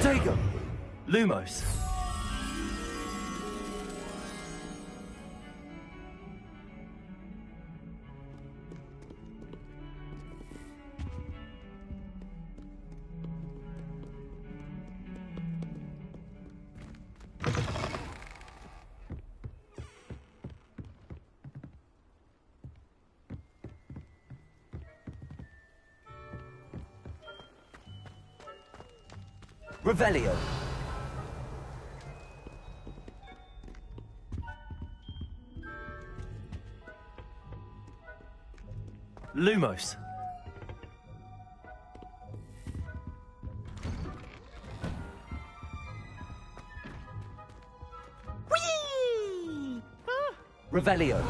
Protego! Lumos! Revelio. Lumos. Whee! Revelio.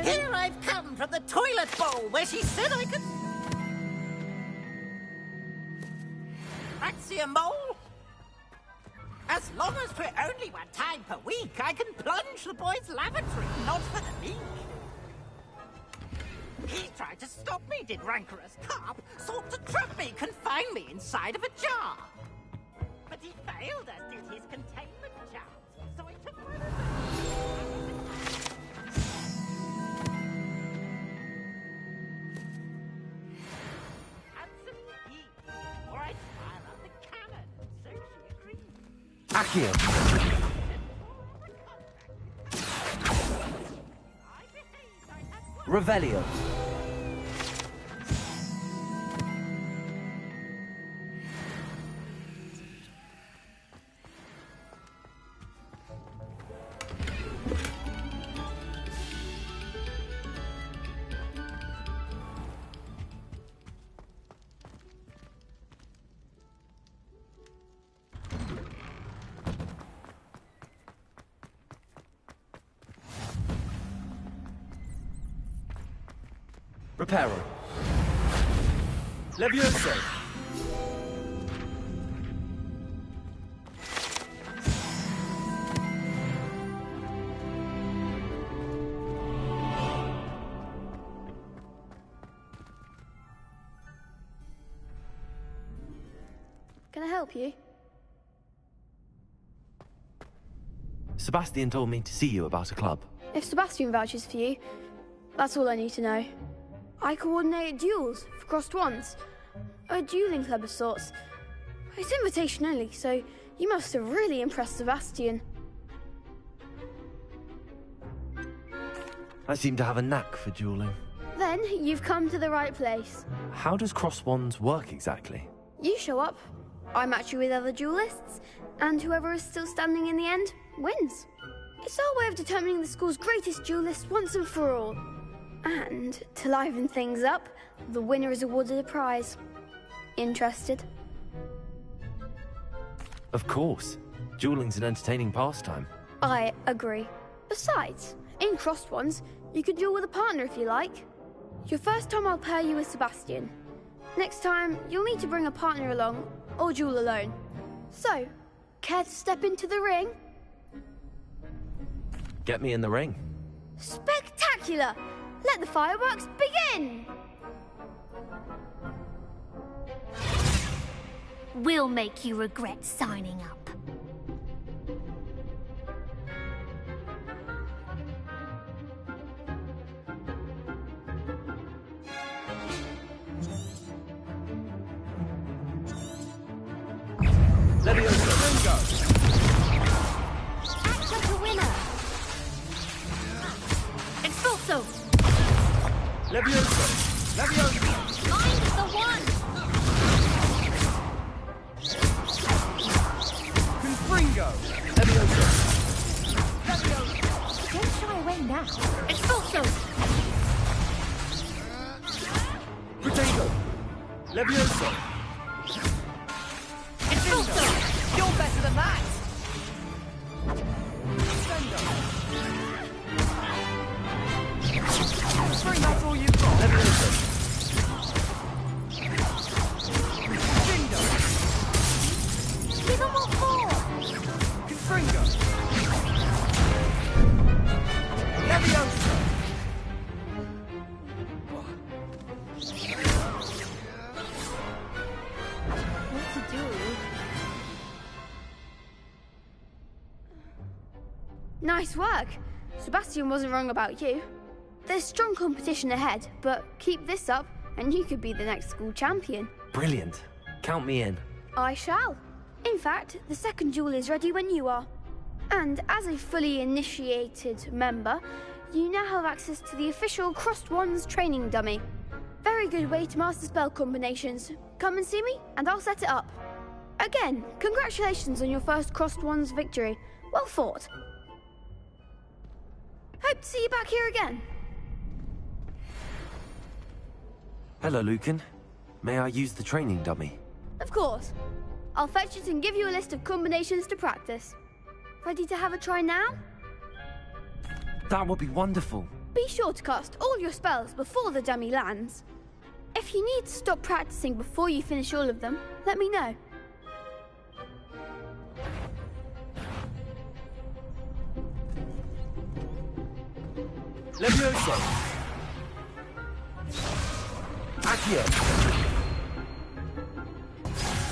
Here I've come from the toilet bowl where she said I could... Fancy a mole? As long as we're only one time per week, I can plunge the boys' lavatory, not for the meek. He tried to stop me, did rancorous carp, sought to trap me, confine me inside of a jar. But he failed, as did his containment charms, so I took my revenge. Handsome he, or I'd fire up the cannon, so she agreed. Accio. Revelio. Reparo. Levioso. Can I help you? Sebastian told me to see you about a club. If Sebastian vouches for you, that's all I need to know. I coordinate duels for crossed wands. A dueling club of sorts. It's invitation only, so you must have really impressed Sebastian. I seem to have a knack for dueling. Then you've come to the right place. How does cross wands work exactly? You show up, I match you with other duelists, and whoever is still standing in the end wins. It's our way of determining the school's greatest duelist once and for all. And, to liven things up, the winner is awarded a prize. Interested? Of course. Dueling's an entertaining pastime. I agree. Besides, in crossed ones, you could duel with a partner if you like. Your first time I'll pair you with Sebastian. Next time, you'll need to bring a partner along, or duel alone. So, care to step into the ring? Get me in the ring. Spectacular! Let the fireworks begin! We'll make you regret signing up. Levioso. Act like a winner. Expulso. Levioso! Levioso! Mind the one! Confringo! Levioso! Levioso! Don't shy away now. Expulso! Protego! Levioso! Expulso! You're better than that! Sorry, that's all you've got. Levioso! Give him what for! Confringo! Levioso! What to do? Nice work. Sebastian wasn't wrong about you. There's strong competition ahead, but keep this up and you could be the next school champion. Brilliant. Count me in. I shall. In fact, the second duel is ready when you are. And as a fully initiated member, you now have access to the official Crossed Wands training dummy. Very good way to master spell combinations. Come and see me, and I'll set it up. Again, congratulations on your first Crossed Wands victory. Well fought. Hope to see you back here again. Hello, Lucan. May I use the training dummy? Of course. I'll fetch it and give you a list of combinations to practice. Ready to have a try now? That would be wonderful. Be sure to cast all your spells before the dummy lands. If you need to stop practicing before you finish all of them, let me know. Levioso! Accio!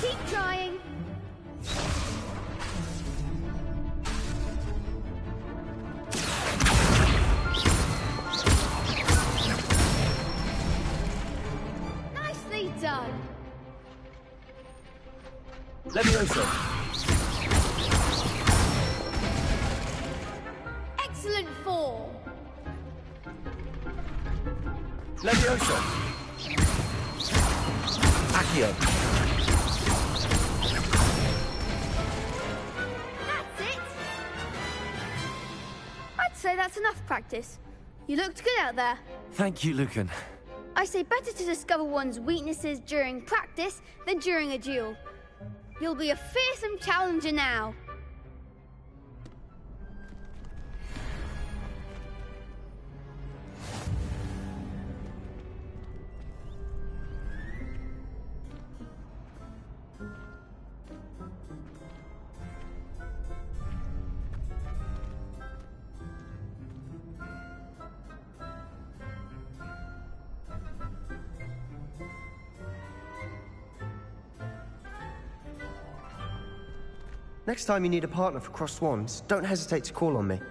Keep trying. Nicely done. Levioso! Excellent form. Levioso! Accio! That's it. I'd say that's enough practice. You looked good out there. Thank you, Lucan. I say better to discover one's weaknesses during practice than during a duel. You'll be a fearsome challenger now. Next time you need a partner for Crossed Wands, don't hesitate to call on me.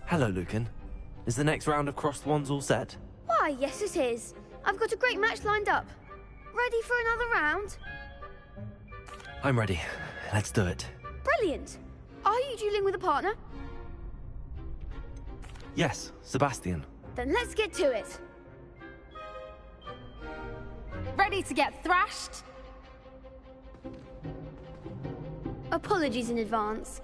Hello, Lucan. Is the next round of Crossed Wands all set? Why, yes it is. I've got a great match lined up. Ready for another round? I'm ready. Let's do it. Brilliant. Are you dueling with a partner? Yes, Sebastian. Then let's get to it. Ready to get thrashed? Apologies in advance.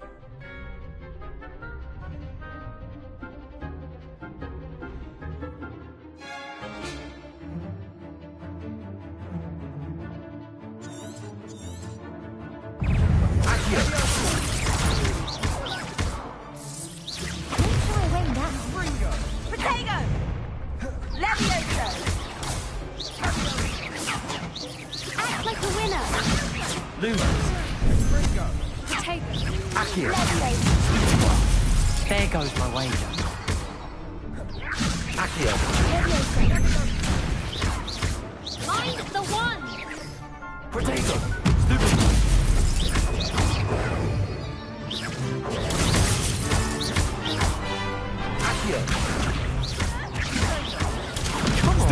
Potato! Levioso! Act like a winner. Lumos! Potato. Accio! There goes my wager. Accio! Mind the one. Potato! Stupid! Accio! Come on!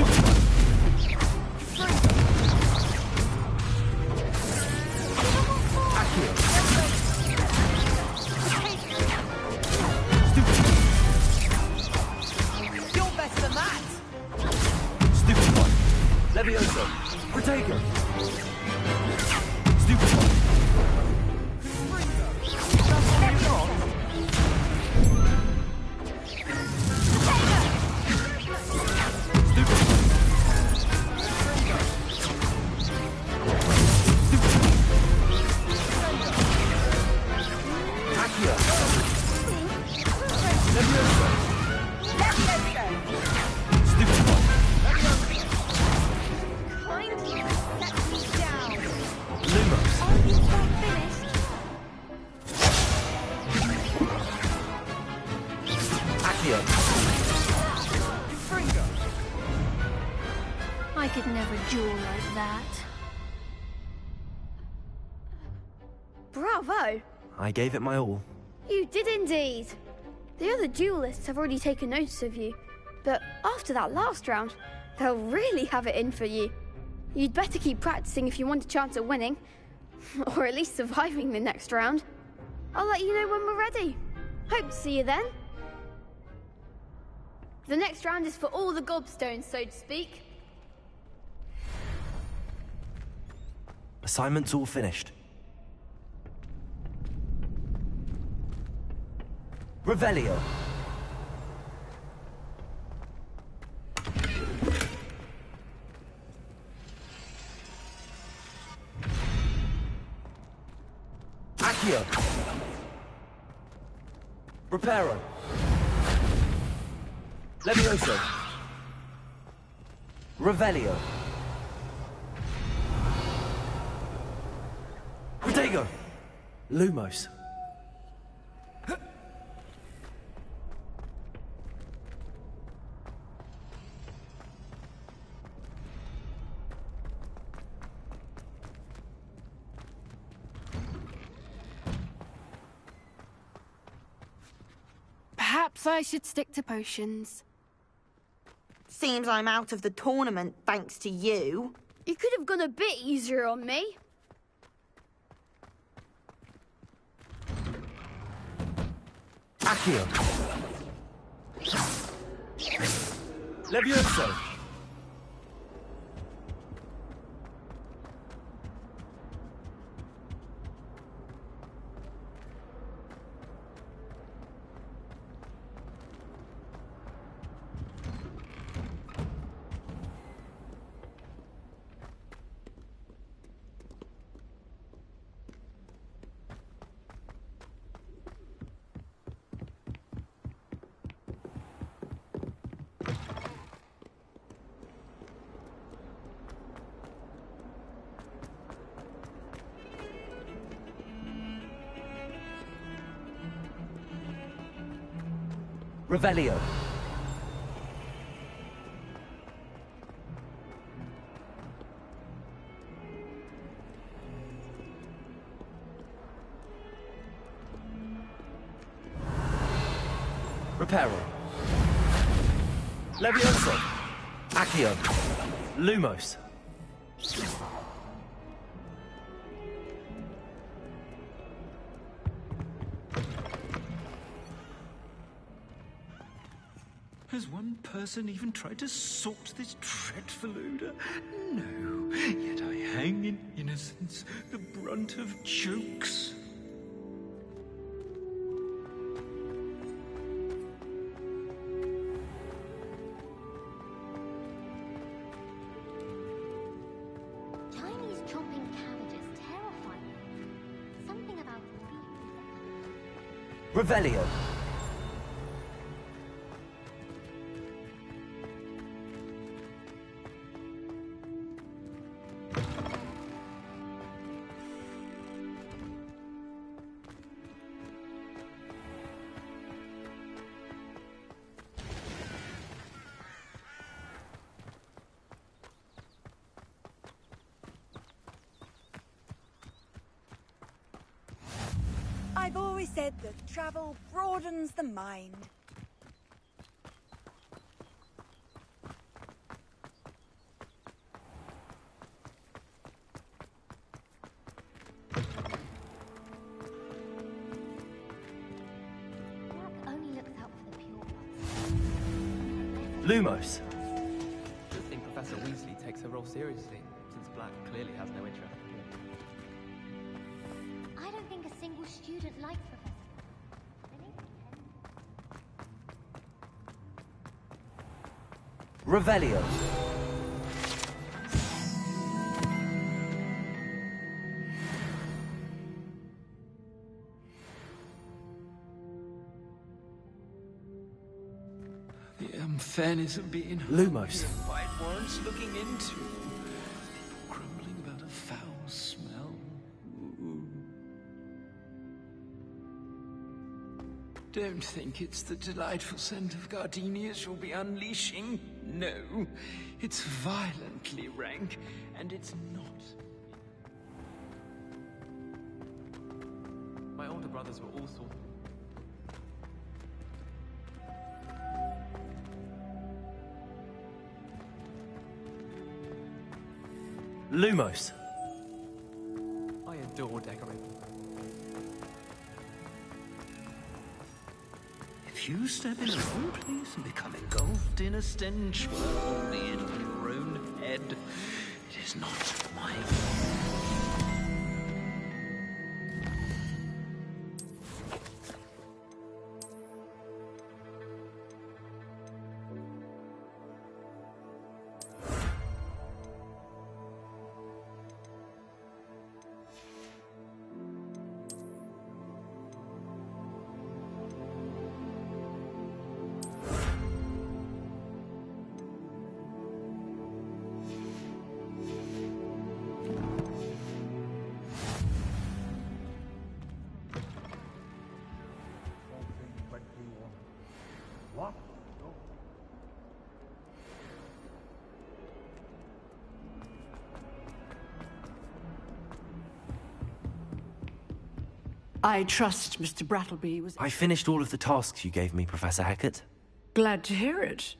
Accio! You're better than that. Stupid one! Levioso! Protego! Stupid one! Accio! Levioso! Stupid one! Kindly set me down. Lumos! Are you quite finished? Accio! I could never duel like that. Bravo. I gave it my all. You did indeed. The other duelists have already taken notice of you, but after that last round, they'll really have it in for you. You'd better keep practicing if you want a chance at winning, or at least surviving the next round. I'll let you know when we're ready. Hope to see you then. The next round is for all the gobstones, so to speak. Assignment's all finished. Revelio. Accio. Reparo. Levioso. Revelio. Protego. Lumos. Perhaps I should stick to potions. Seems I'm out of the tournament thanks to you. You could have gone a bit easier on me. Accio. Levioso. Revelio. Reparo. Levioso. Accio. Lumos. Has one person even tried to sort this dreadful odor? No, yet I hang in innocence, the brunt of jokes. Chinese chomping cabbages terrify me. Something about the Revelio. I've always said that travel broadens the mind. Black only looks out for the pure ones. Lumos. I think Professor Weasley takes her role seriously, since Black clearly has no interest. I don't think a single student likes Professor. Revelio. The unfairness of being Lumos. hungry and fight warrants looking into. People grumbling about a foul smell. Ooh. Don't think it's the delightful scent of gardenias you'll be unleashing. No, it's violently rank, and it's not. My old Trotter brothers were all sorted. Lumos. I adore decorating. If you step in the wrong place and become engulfed in a stench, well, albeit on your own head, it is not my fault. I trust Mr. Brattleby was... I finished all of the tasks you gave me, Professor Hackett. Glad to hear it.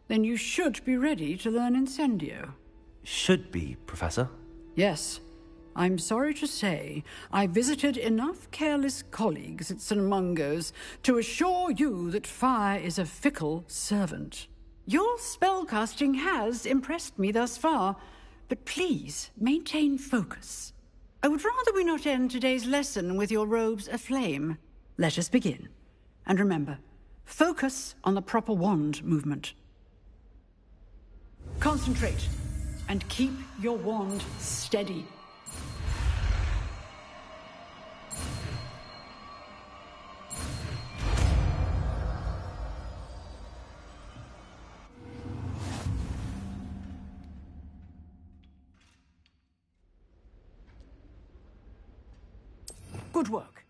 Then you should be ready to learn Incendio. Should be, Professor. Yes. I'm sorry to say, I visited enough careless colleagues at St. Mungo's to assure you that fire is a fickle servant. Your spellcasting has impressed me thus far, but please maintain focus. I would rather we not end today's lesson with your robes aflame. Let us begin. And remember, focus on the proper wand movement. Concentrate, and keep your wand steady. Good work.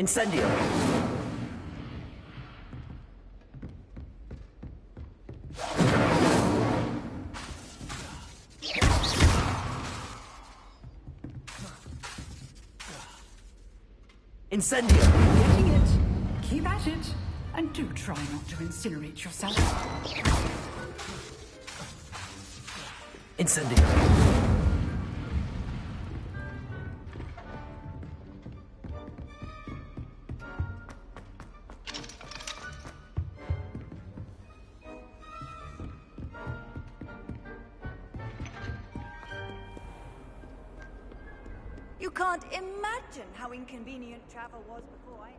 Incendio! Incendio! Getting it. Keep at it. And do try not to incinerate yourself. Incendio! You can't imagine how inconvenient travel was before I...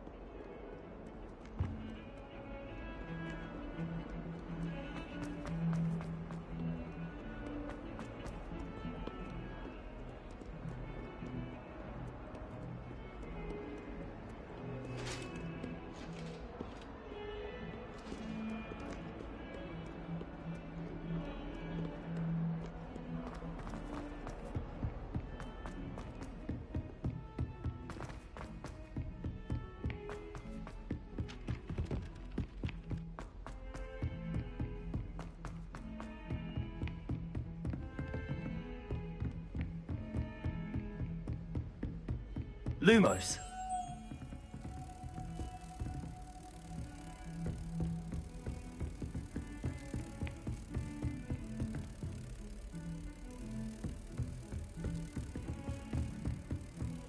Lumos.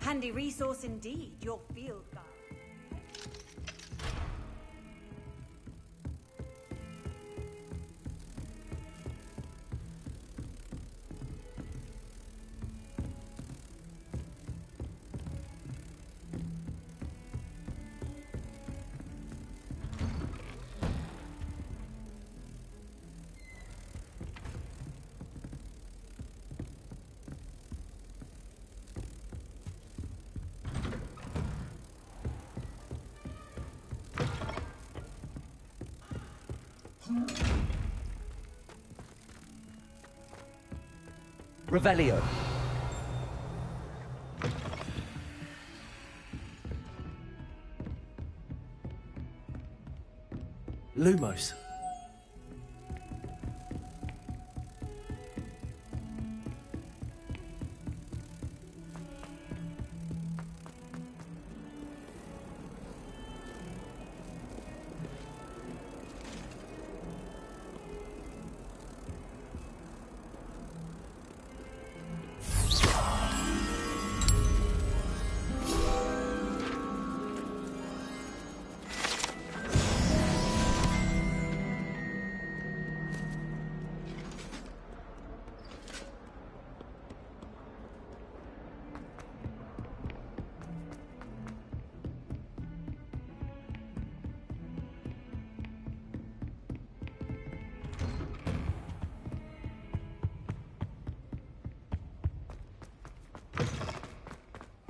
Handy resource indeed, your field guide. Revelio. Lumos.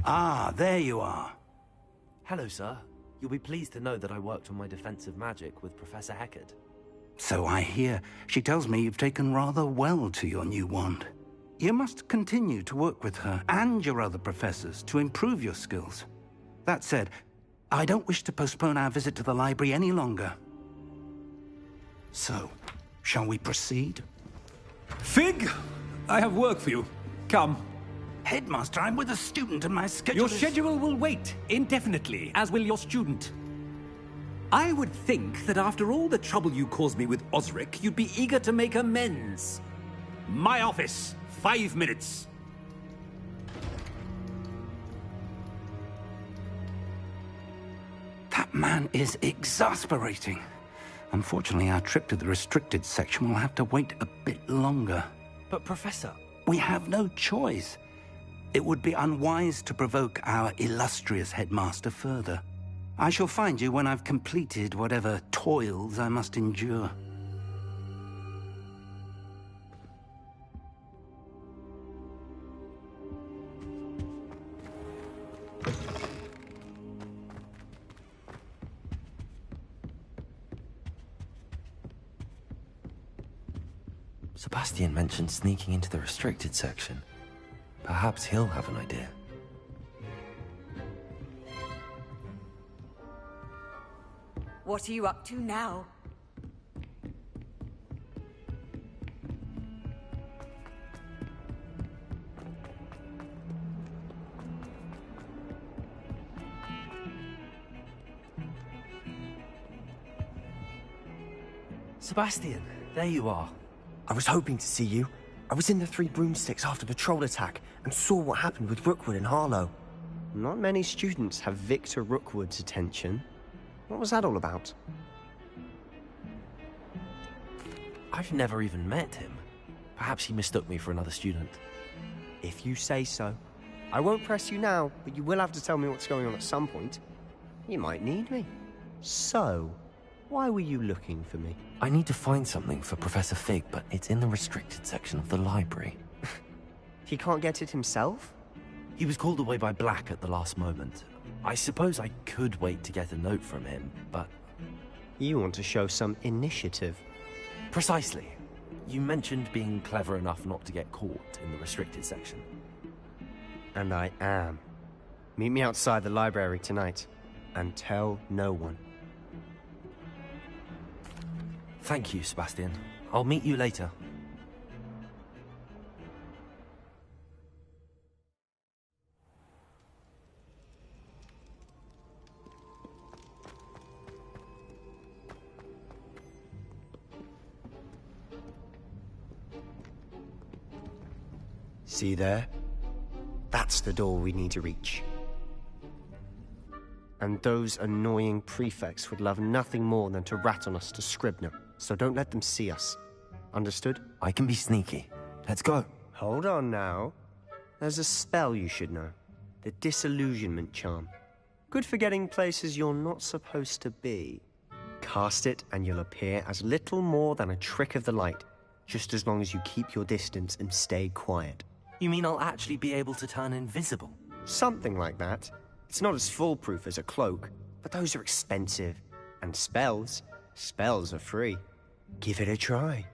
Ah, there you are. Hello, sir. You'll be pleased to know that I worked on my defensive magic with Professor Heckard. So I hear. She tells me you've taken rather well to your new wand. You must continue to work with her and your other professors to improve your skills. That said, I don't wish to postpone our visit to the library any longer. So, shall we proceed? Fig! I have work for you. Come. Headmaster, I'm with a student and my schedule Your schedule will wait indefinitely, as will your student. I would think that after all the trouble you caused me with Osric, you'd be eager to make amends. My office, 5 minutes. That man is exasperating. Unfortunately, our trip to the restricted section will have to wait a bit longer. But, Professor... We have no choice. It would be unwise to provoke our illustrious headmaster further. I shall find you when I've completed whatever toils I must endure. Sebastian mentioned sneaking into the restricted section. Perhaps he'll have an idea. What are you up to now? Sebastian, there you are. I was hoping to see you. I was in the Three Broomsticks after the troll attack and saw what happened with Rookwood and Harlow. Not many students have Victor Rookwood's attention. What was that all about? I've never even met him. Perhaps he mistook me for another student. If you say so. I won't press you now, but you will have to tell me what's going on at some point. You might need me. So, why were you looking for me? I need to find something for Professor Fig, but it's in the restricted section of the library. He can't get it himself? He was called away by Black at the last moment. I suppose I could wait to get a note from him, but... You want to show some initiative. Precisely. You mentioned being clever enough not to get caught in the restricted section. And I am. Meet me outside the library tonight, and tell no one. Thank you, Sebastian. I'll meet you later. See there? That's the door we need to reach. And those annoying prefects would love nothing more than to rat on us to Scribner, so don't let them see us. Understood? I can be sneaky. Let's go. Hold on now. There's a spell you should know. The Disillusionment Charm. Good for getting places you're not supposed to be. Cast it and you'll appear as little more than a trick of the light, just as long as you keep your distance and stay quiet. You mean I'll actually be able to turn invisible? Something like that. It's not as foolproof as a cloak, but those are expensive. And spells are free. Give it a try.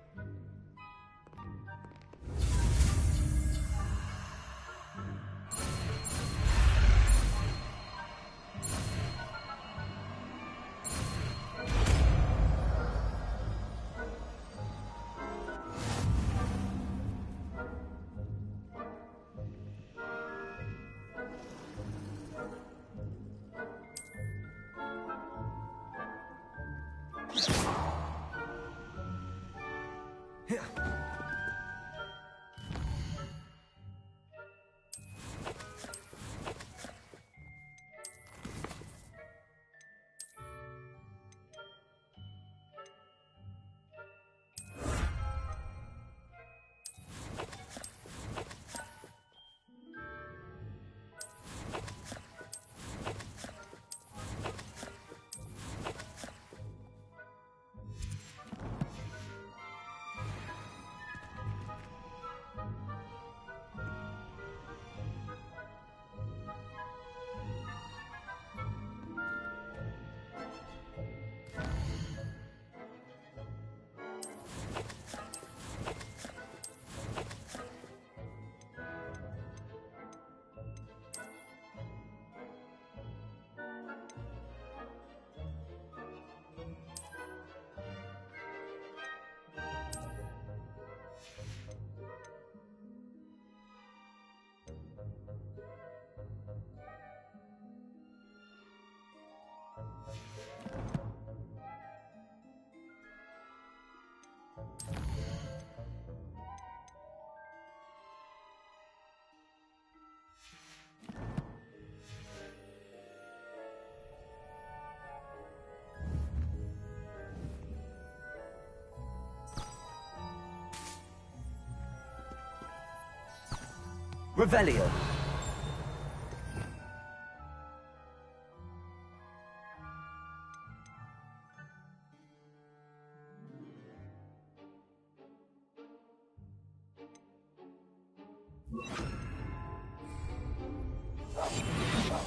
Revelio.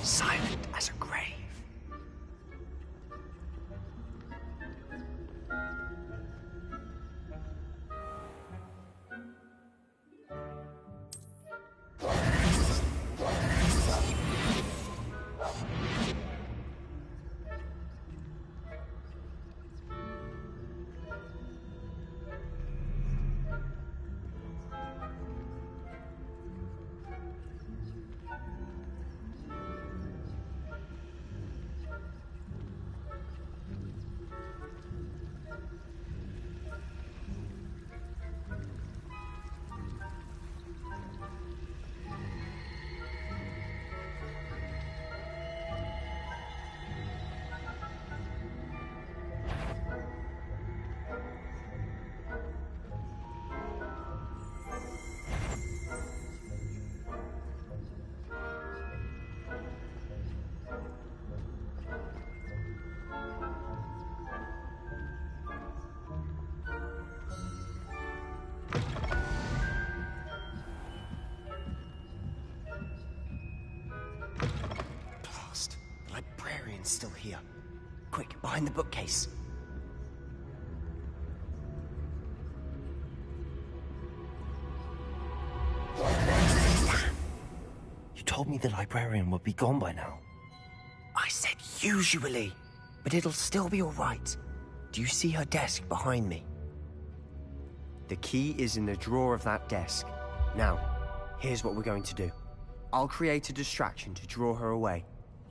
Silent as a grave. Still here. Quick, behind the bookcase. You told me the librarian would be gone by now. I said usually, but it'll still be all right. Do you see her desk behind me? The key is in the drawer of that desk. Now, here's what we're going to do. I'll create a distraction to draw her away.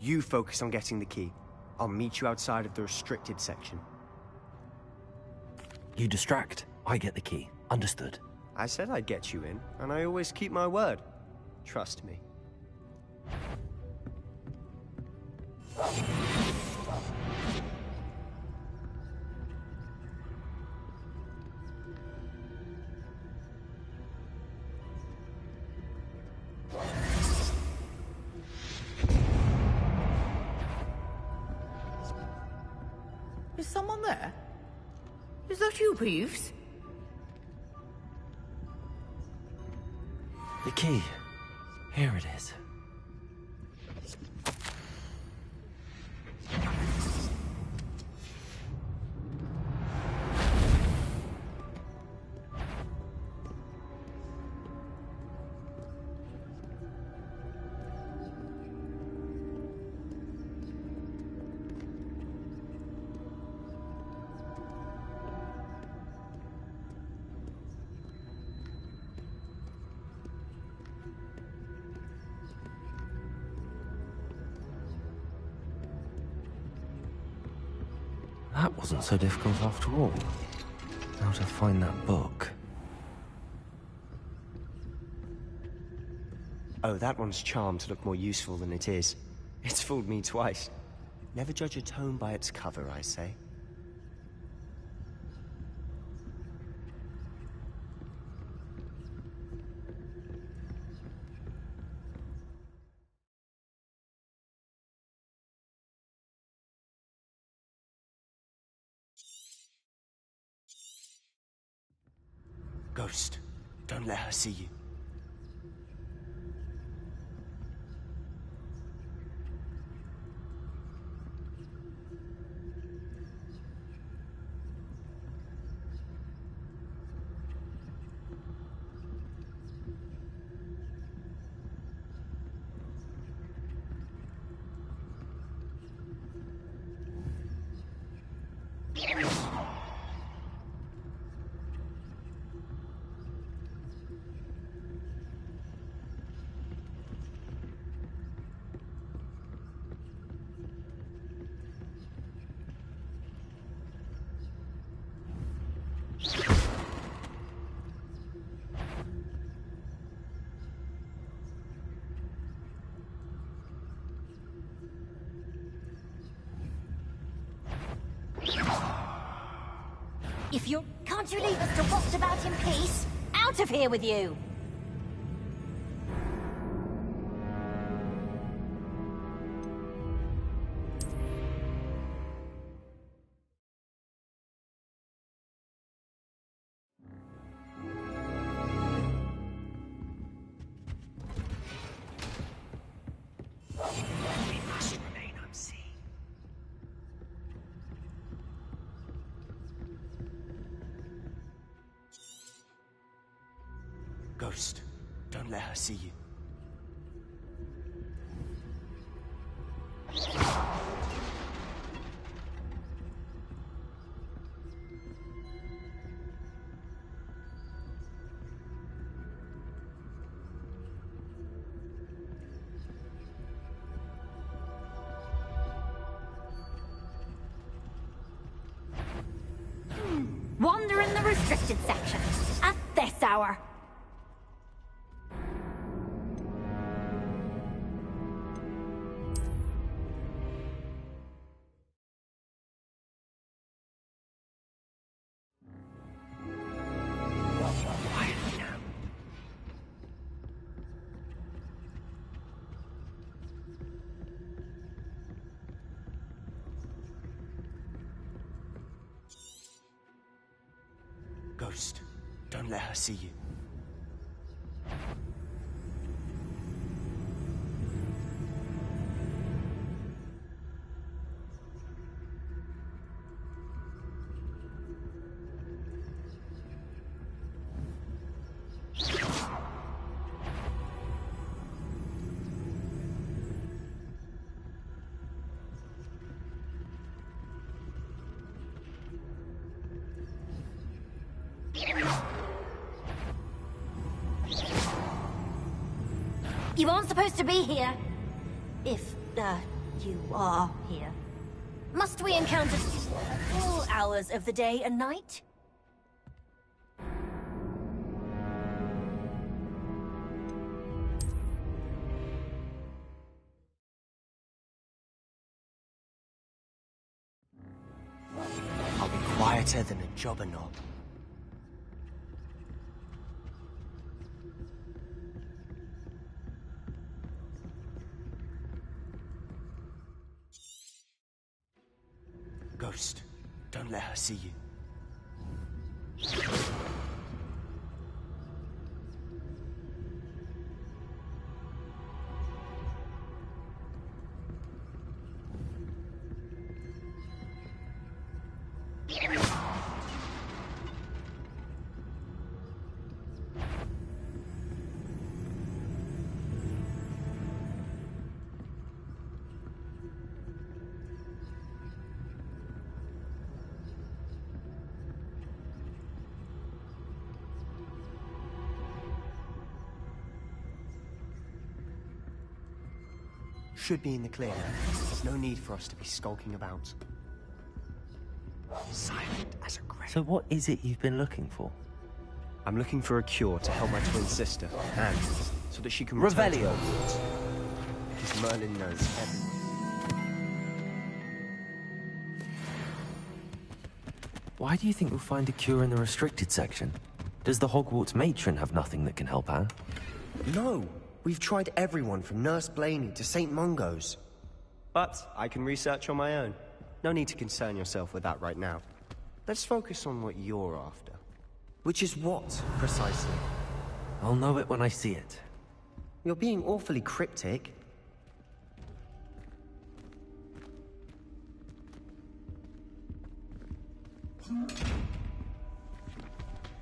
You focus on getting the key. I'll meet you outside of the restricted section. You distract, I get the key. Understood. I said I'd get you in, and I always keep my word. Trust me. Is someone there? Is that you, Peeves? The key. Here it is. That wasn't so difficult after all. How to find that book. Oh, that one's charmed to look more useful than it is. It's fooled me twice. Never judge a tome by its cover, I say. Ghost, don't let her see you. If you're... Can't you leave us to waft about in peace? Out of here with you! Ghost, don't let her see you. Wander in the restricted section. At this hour. Ghost, don't let her see you. You aren't supposed to be here. If, you are here. Must we encounter all hours of the day and night? Better than a jobber knob. Ghost, don't let her see you. Should be in the clear now. There's no need for us to be skulking about. Silent as a grave. So what is it you've been looking for? I'm looking for a cure to help my twin sister, and so that she can return to Revelio. Hogwarts. Because Merlin knows everyone. Why do you think we'll find a cure in the restricted section? Does the Hogwarts matron have nothing that can help Anne? No! We've tried everyone from Nurse Blaney to St. Mungo's. But I can research on my own. No need to concern yourself with that right now. Let's focus on what you're after. Which is what, precisely? I'll know it when I see it. You're being awfully cryptic.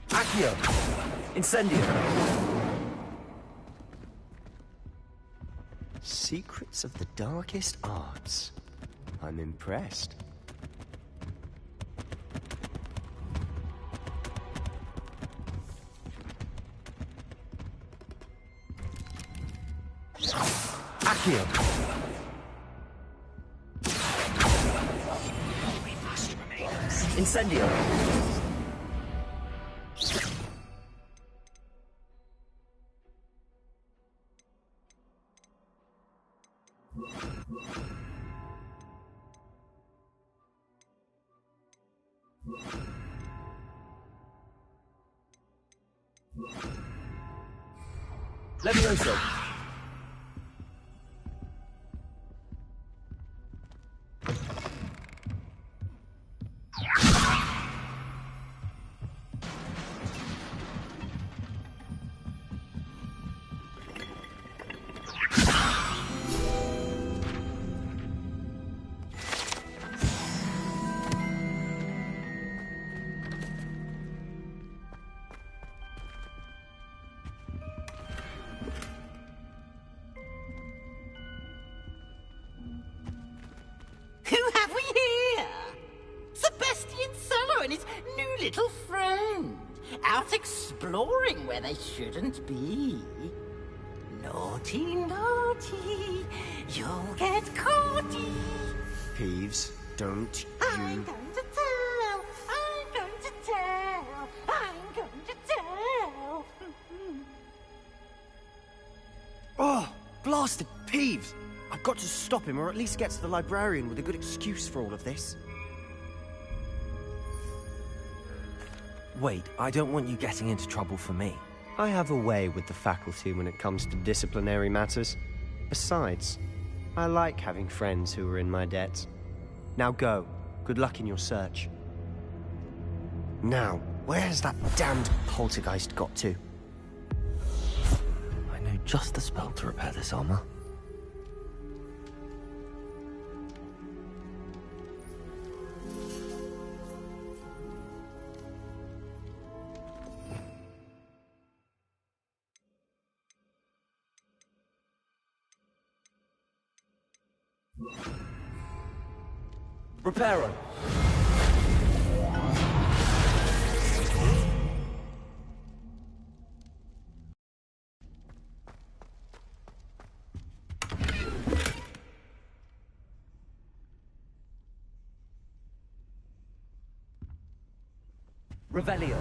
Accio! Incendio! Secrets of the darkest arts. I'm impressed. Accio! We must remain. Incendio! Levioso! Who have we here? Sebastian Cello and his new little friend. Out exploring where they shouldn't be. Naughty, naughty, you'll get caughty. Peeves, don't I'm you... going to tell, I'm going to tell, I'm going to tell. Oh, blasted Peeves! I've got to stop him, or at least get to the librarian with a good excuse for all of this. Wait, I don't want you getting into trouble for me. I have a way with the faculty when it comes to disciplinary matters. Besides, I like having friends who are in my debt. Now go. Good luck in your search. Now, where's that damned poltergeist got to? I know just the spell to repair this armor. Reparo! Revelio.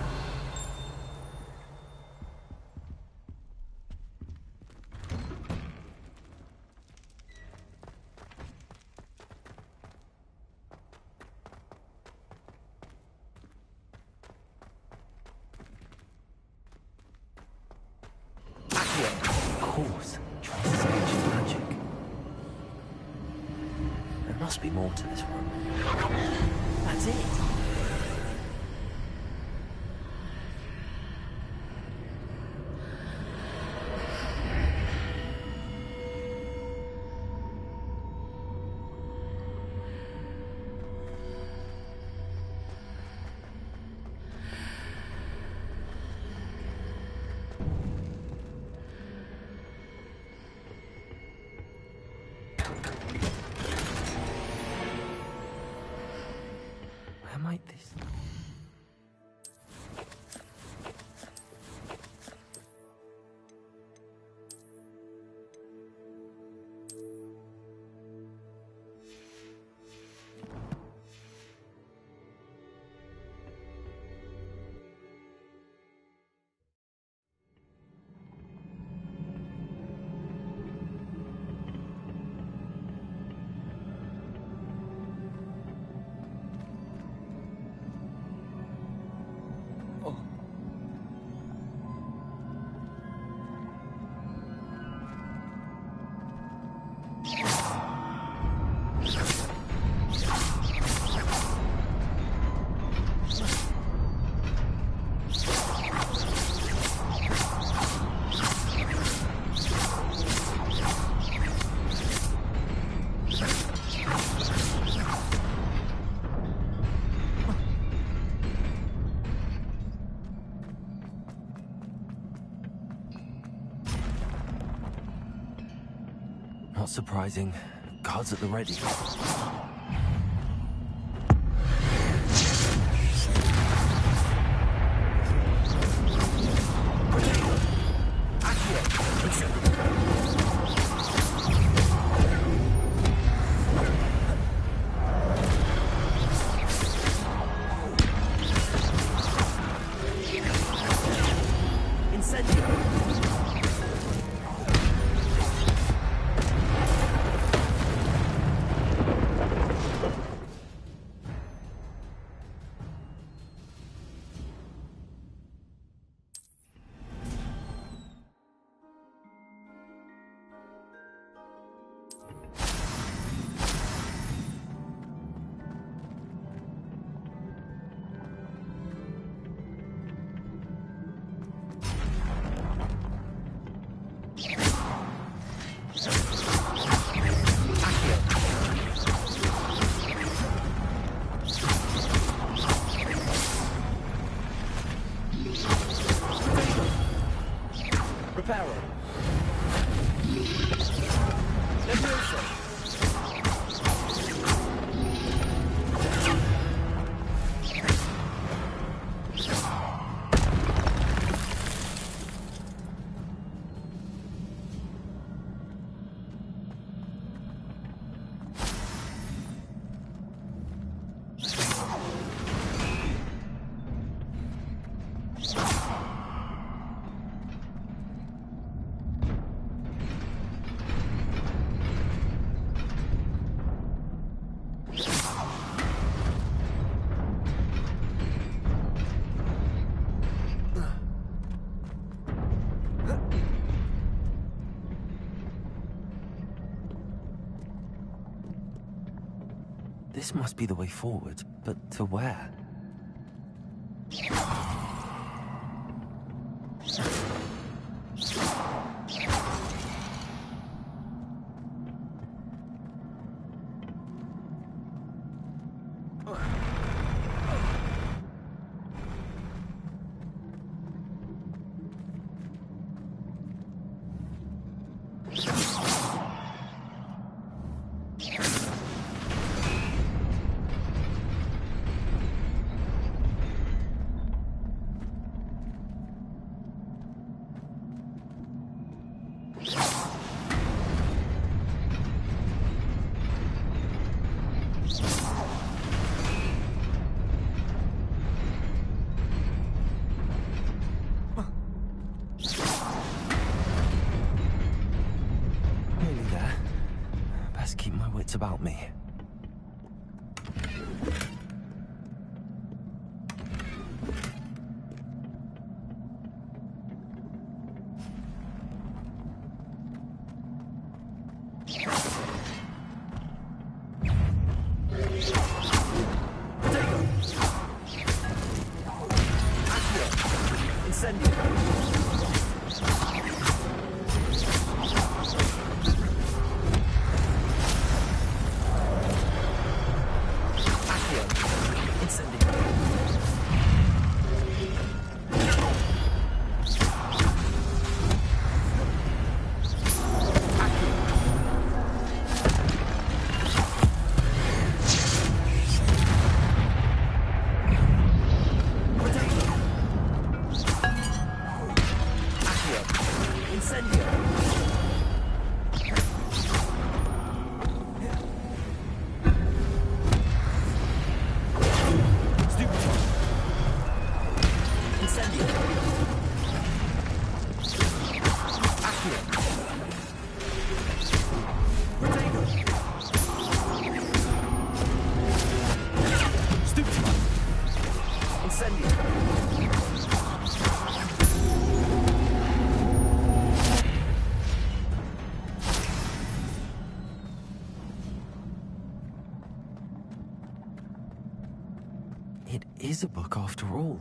There must be more to this room. That's it. Where might this... Not surprising. Guards at the ready. This must be the way forward, but to where? About me. It is a book after all.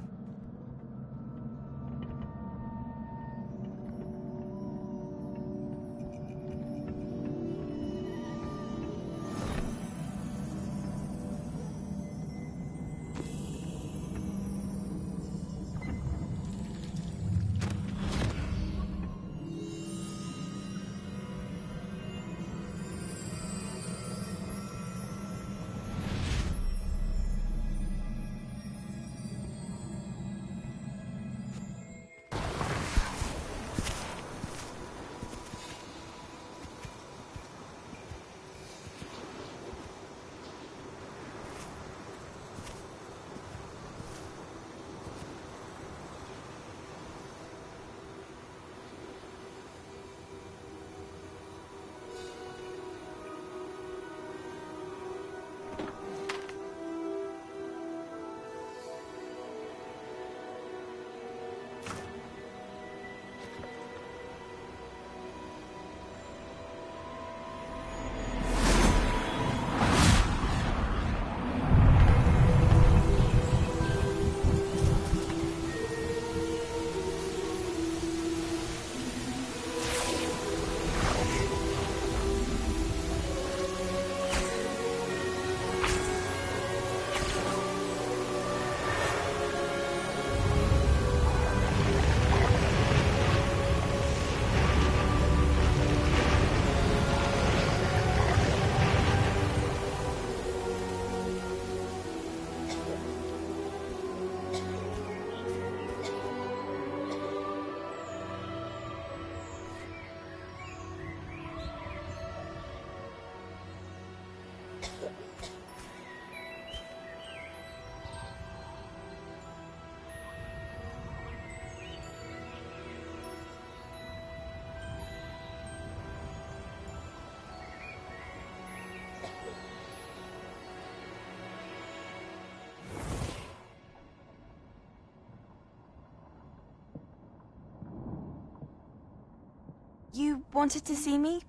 You wanted to see me?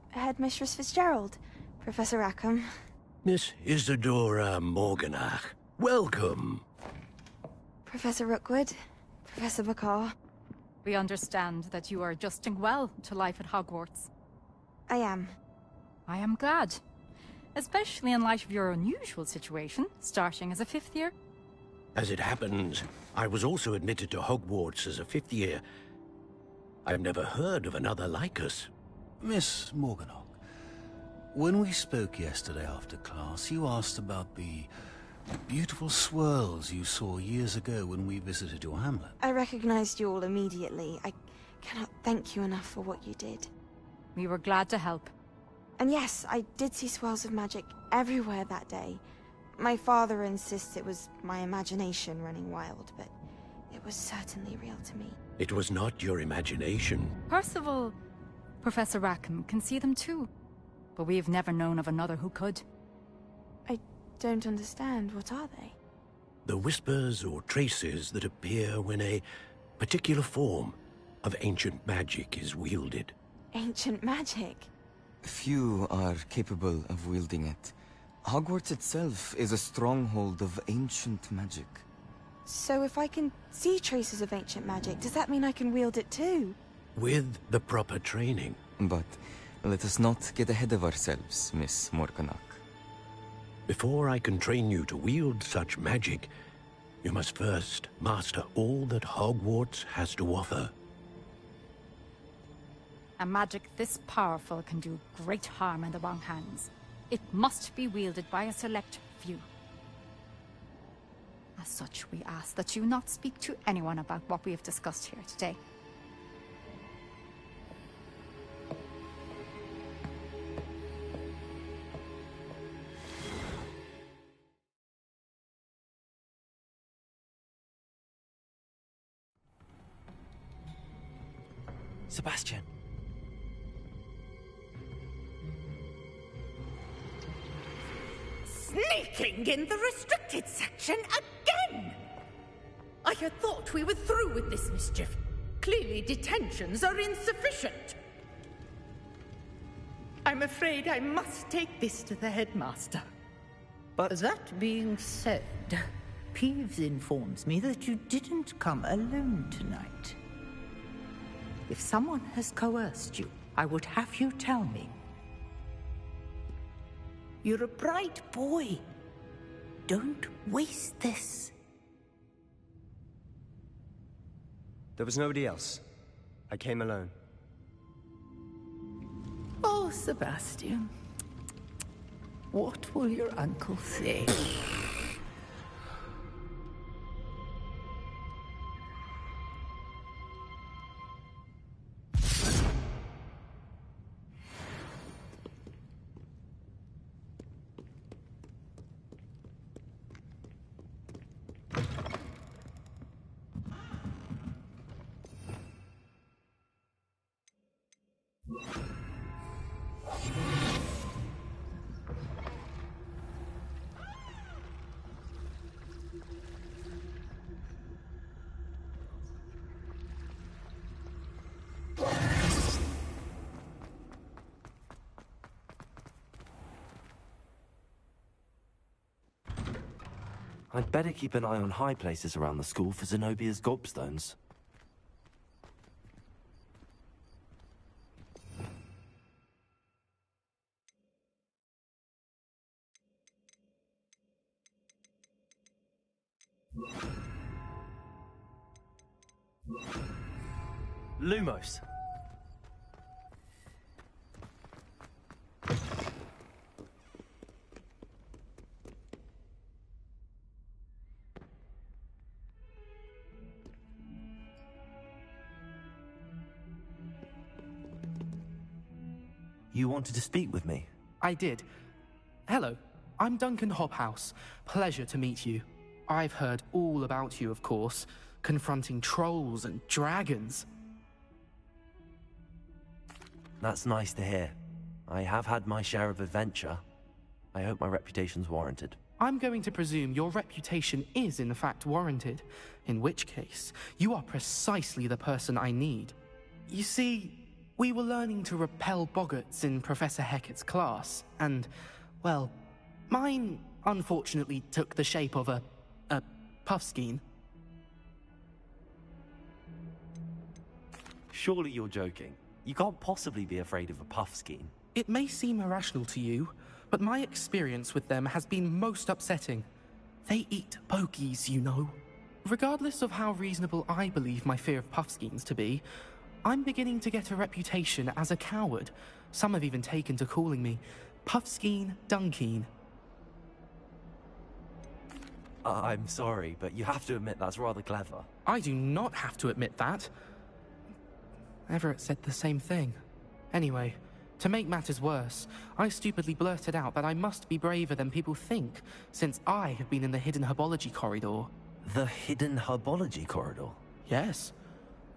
Headmistress Fitzgerald, Professor Rackham. Miss Isadora Morganach, welcome. Professor Rookwood, Professor Bakar. We understand that you are adjusting well to life at Hogwarts. I am. I am glad. Especially in light of your unusual situation, starting as a 5th year. As it happens, I was also admitted to Hogwarts as a 5th year. I've never heard of another like us. Miss Morganach, when we spoke yesterday after class, you asked about the beautiful swirls you saw years ago when we visited your hamlet. I recognized you all immediately. I cannot thank you enough for what you did. We were glad to help. And yes, I did see swirls of magic everywhere that day. My father insists it was my imagination running wild, but it was certainly real to me. It was not your imagination. Percival, Professor Rackham can see them too. But we have never known of another who could. I don't understand. What are they? The whispers or traces that appear when a particular form of ancient magic is wielded. Ancient magic? Few are capable of wielding it. Hogwarts itself is a stronghold of ancient magic. So if I can see traces of ancient magic, does that mean I can wield it too? With the proper training. But let us not get ahead of ourselves, Miss Morganach. Before I can train you to wield such magic, you must first master all that Hogwarts has to offer. A magic this powerful can do great harm in the wrong hands. It must be wielded by a select few. As such, we ask that you not speak to anyone about what we have discussed here today. Sebastian. Sneaking in the restricted section again! I had thought we were through with this mischief. Clearly detentions are insufficient. I'm afraid I must take this to the headmaster. But that being said, Peeves informs me that you didn't come alone tonight. If someone has coerced you, I would have you tell me. You're a bright boy. Don't waste this. There was nobody else. I came alone. Oh, Sebastian. What will your uncle say? I'd better keep an eye on high places around the school for Zenobia's gobstones. Lumos. You wanted to speak with me? I did. Hello, I'm Duncan Hobhouse. Pleasure to meet you. I've heard all about you, of course, confronting trolls and dragons. That's nice to hear. I have had my share of adventure. I hope my reputation's warranted. I'm going to presume your reputation is in fact warranted, in which case, you are precisely the person I need. You see, we were learning to repel boggarts in Professor Hecat's class, and, well, mine unfortunately took the shape of a puffskein. Surely you're joking. You can't possibly be afraid of a puffskein. It may seem irrational to you, but my experience with them has been most upsetting. They eat bogies, you know. Regardless of how reasonable I believe my fear of puffskeins to be, I'm beginning to get a reputation as a coward. Some have even taken to calling me Puffskein Dunkeen. I'm sorry, but you have to admit that's rather clever. I do not have to admit that. Everett said the same thing. Anyway, to make matters worse, I stupidly blurted out that I must be braver than people think, since I have been in the hidden herbology corridor. The hidden herbology corridor? Yes.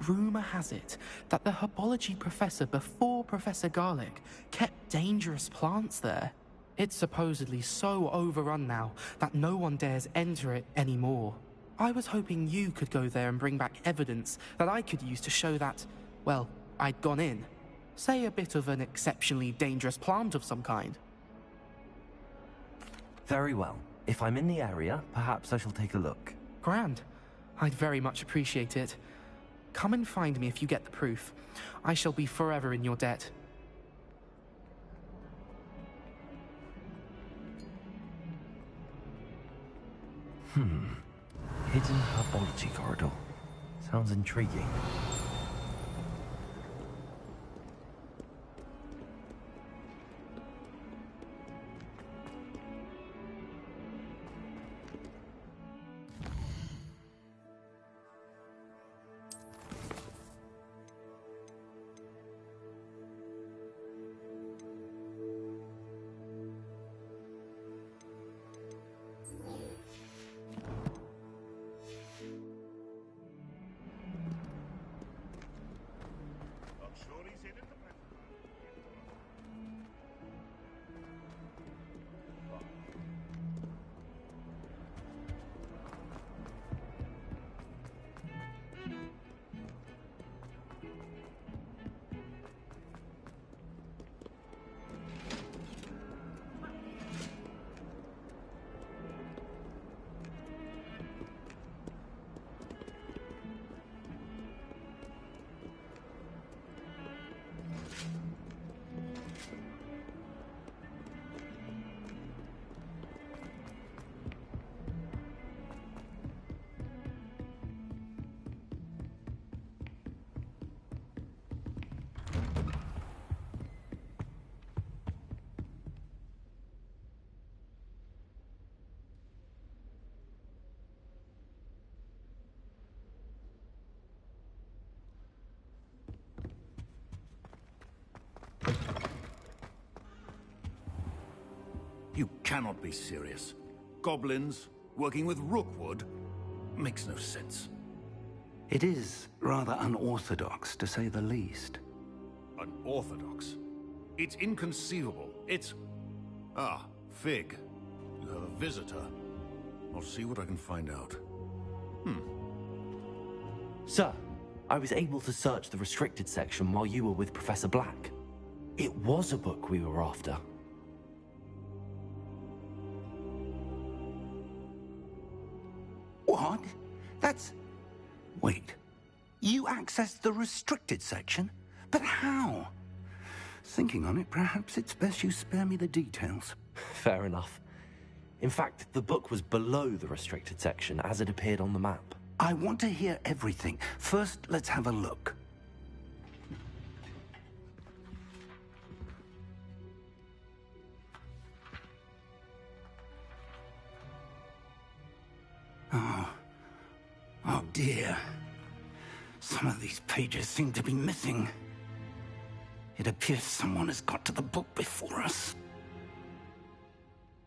Rumor has it that the herbology professor before Professor Garlic kept dangerous plants there. It's supposedly so overrun now that no one dares enter it anymore. I was hoping you could go there and bring back evidence that I could use to show that, well, I'd gone in. Say a bit of an exceptionally dangerous plant of some kind. Very well. If I'm in the area, perhaps I shall take a look. Grand. I'd very much appreciate it. Come and find me if you get the proof. I shall be forever in your debt. Hidden herbology corridor. Sounds intriguing. You cannot be serious. Goblins working with Rookwood makes no sense. It is rather unorthodox, to say the least. Unorthodox? It's inconceivable. It's... Ah, Fig. You have a visitor. I'll see what I can find out. Sir, I was able to search the restricted section while you were with Professor Black. It was a book we were after. What? That's... Wait. You accessed the restricted section? But how? Thinking on it, perhaps it's best you spare me the details. Fair enough. In fact, the book was below the restricted section as it appeared on the map. I want to hear everything. First, let's have a look. Oh dear. Some of these pages seem to be missing. It appears someone has got to the book before us.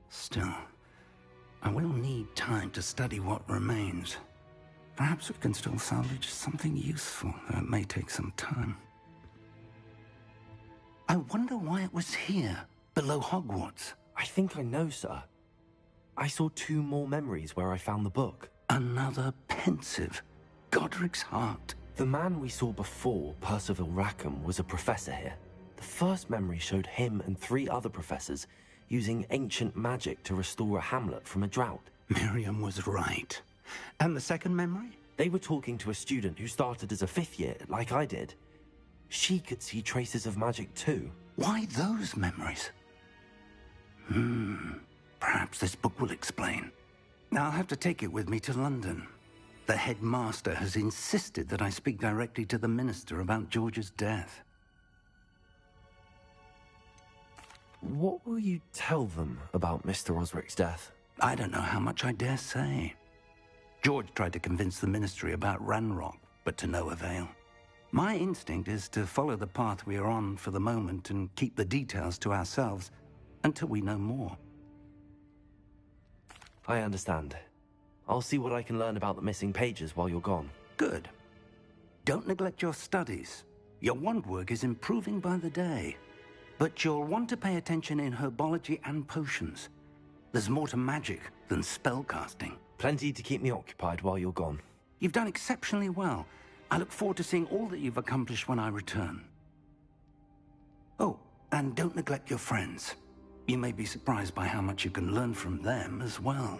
Still, I will need time to study what remains. Perhaps we can still salvage something useful, though it may take some time. I wonder why it was here, below Hogwarts. I think I know, sir. I saw 2 more memories where I found the book. Another pensive. Godric's heart. The man we saw before, Percival Rackham, was a professor here. The first memory showed him and 3 other professors using ancient magic to restore a hamlet from a drought. Miriam was right. And the second memory? They were talking to a student who started as a 5th year, like I did. She could see traces of magic too. Why those memories? Perhaps this book will explain. I'll have to take it with me to London. The headmaster has insisted that I speak directly to the minister about George's death. What will you tell them about Mr. Osric's death? I don't know how much I dare say. George tried to convince the ministry about Ranrock, but to no avail. My instinct is to follow the path we are on for the moment and keep the details to ourselves until we know more. I understand. I'll see what I can learn about the missing pages while you're gone. Good. Don't neglect your studies. Your wand work is improving by the day. But you'll want to pay attention in herbology and potions. There's more to magic than spellcasting. Plenty to keep me occupied while you're gone. You've done exceptionally well. I look forward to seeing all that you've accomplished when I return. Oh, and don't neglect your friends. You may be surprised by how much you can learn from them as well.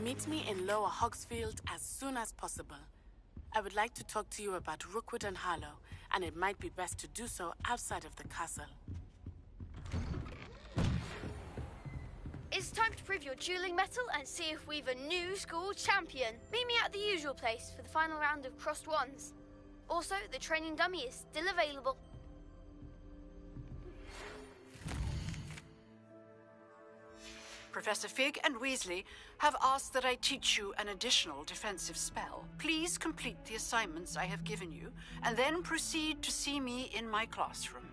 Meet me in Lower Hogsfield as soon as possible. I would like to talk to you about Rookwood and Harlow, and it might be best to do so outside of the castle. It's time to prove your dueling mettle and see if we've a new school champion. Meet me at the usual place for the final round of crossed wands. Also, the training dummy is still available. Professor Fig and Weasley have asked that I teach you an additional defensive spell. Please complete the assignments I have given you, and then proceed to see me in my classroom.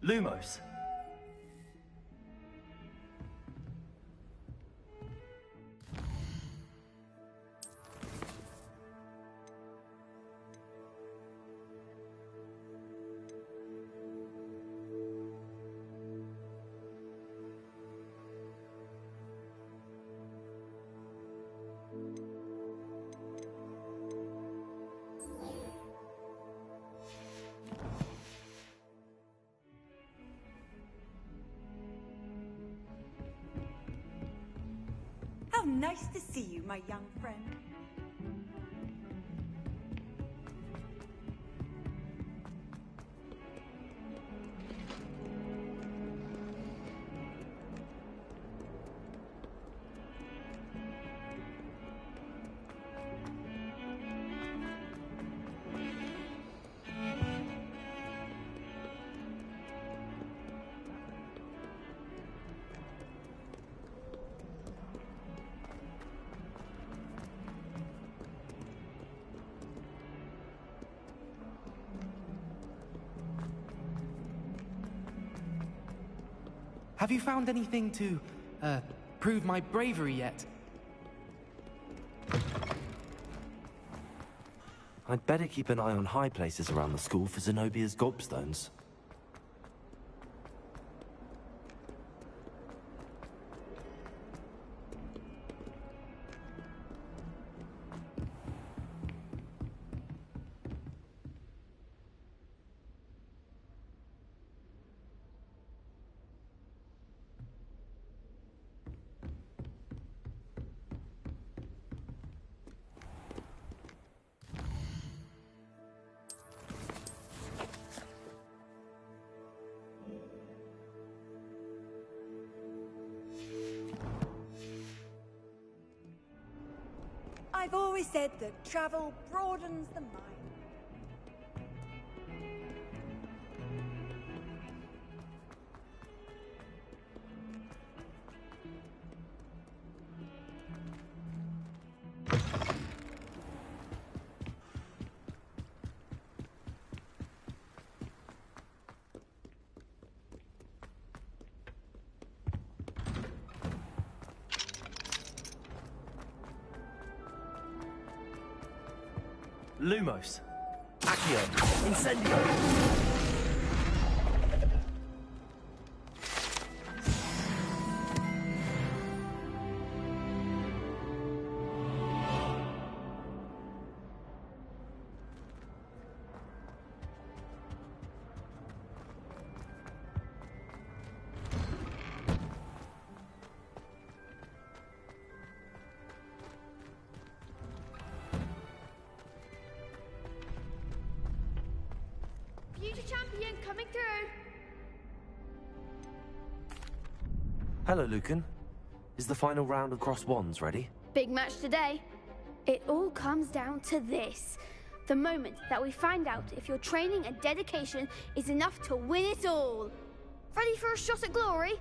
Lumos. How nice to see you, my young friend. Have you found anything to, prove my bravery yet? I'd better keep an eye on high places around the school for Zenobia's gobstones. I've always said that travel broadens the mind. Lumos. Accio. Incendio. Future champion coming through. Hello, Lucan. Is the final round of Cross Wands ready? Big match today. It all comes down to this. The moment that we find out if your training and dedication is enough to win it all. Ready for a shot at glory?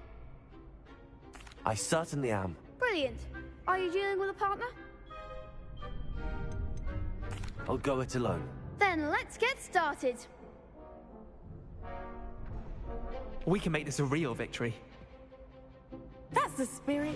I certainly am. Brilliant. Are you dealing with a partner? I'll go it alone. Then let's get started. We can make this a real victory. That's the spirit.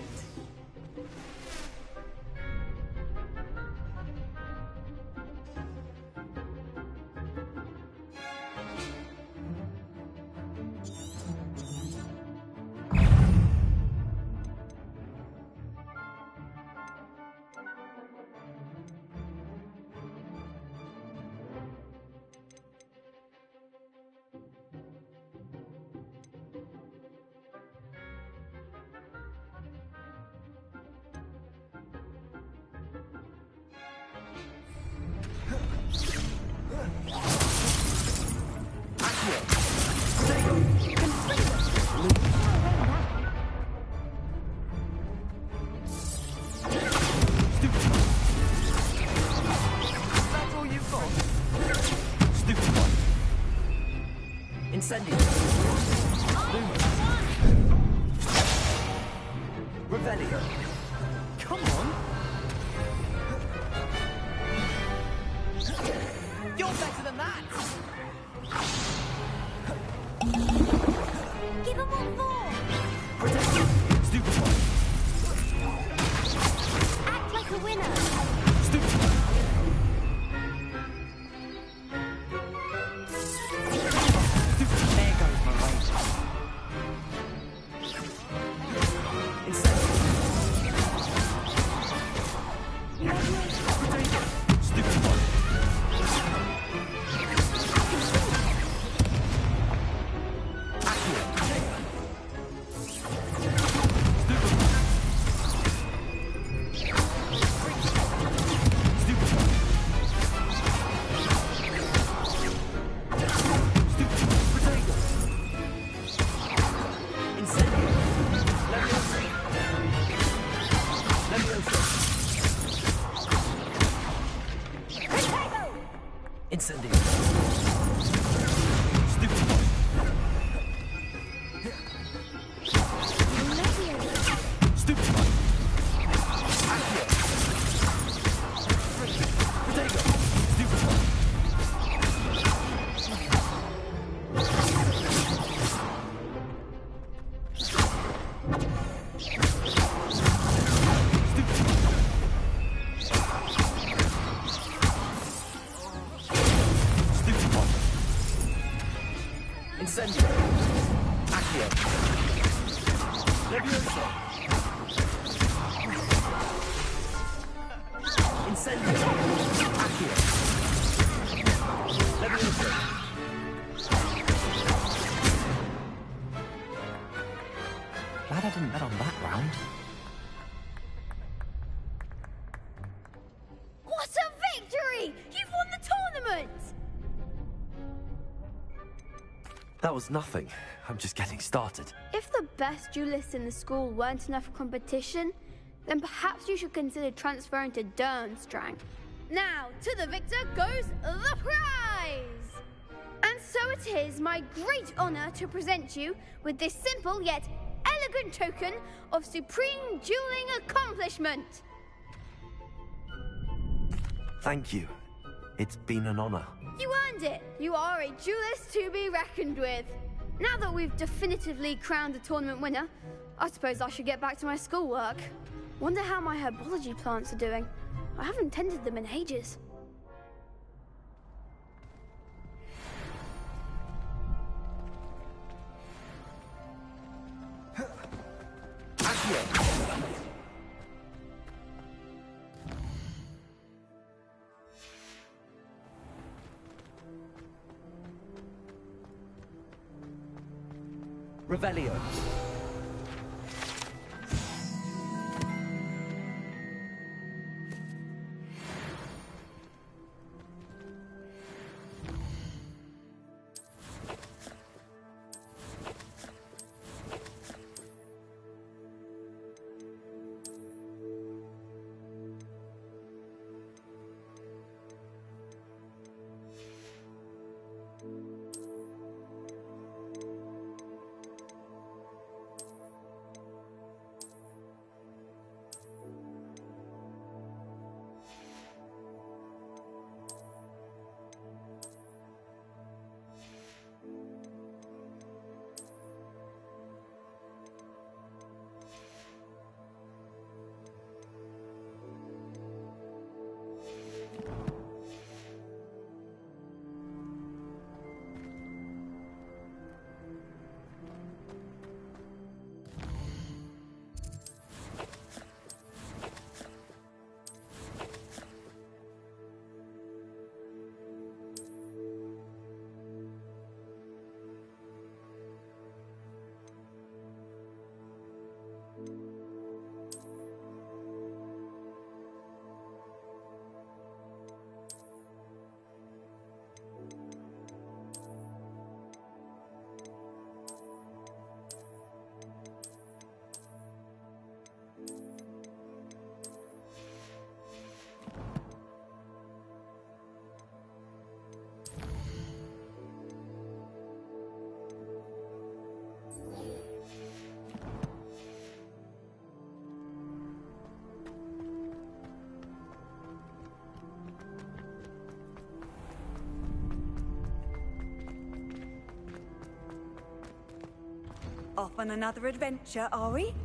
Incendio. Revelio. Come on. You're better than that! Give him one more! Stupefy. Act like a winner! Stupefy. There goes my rage. Incendio. Stupefy. Incendio. Incendio. Accio. Levioso. Incendio. Accio. Levioso. Glad I didn't bet on that round. What a victory! You've won the tournament! That was nothing. I'm just getting started. If the best duelists in the school weren't enough for competition, then perhaps you should consider transferring to Durmstrang. Now, to the victor goes the prize! And so it is my great honor to present you with this simple yet elegant token of supreme dueling accomplishment. Thank you. It's been an honor. You earned it. You are a duelist to be reckoned with. Now that we've definitively crowned the tournament winner, I suppose I should get back to my schoolwork. Wonder how my herbology plants are doing. I haven't tended them in ages. Revelio. Off on another adventure, are we?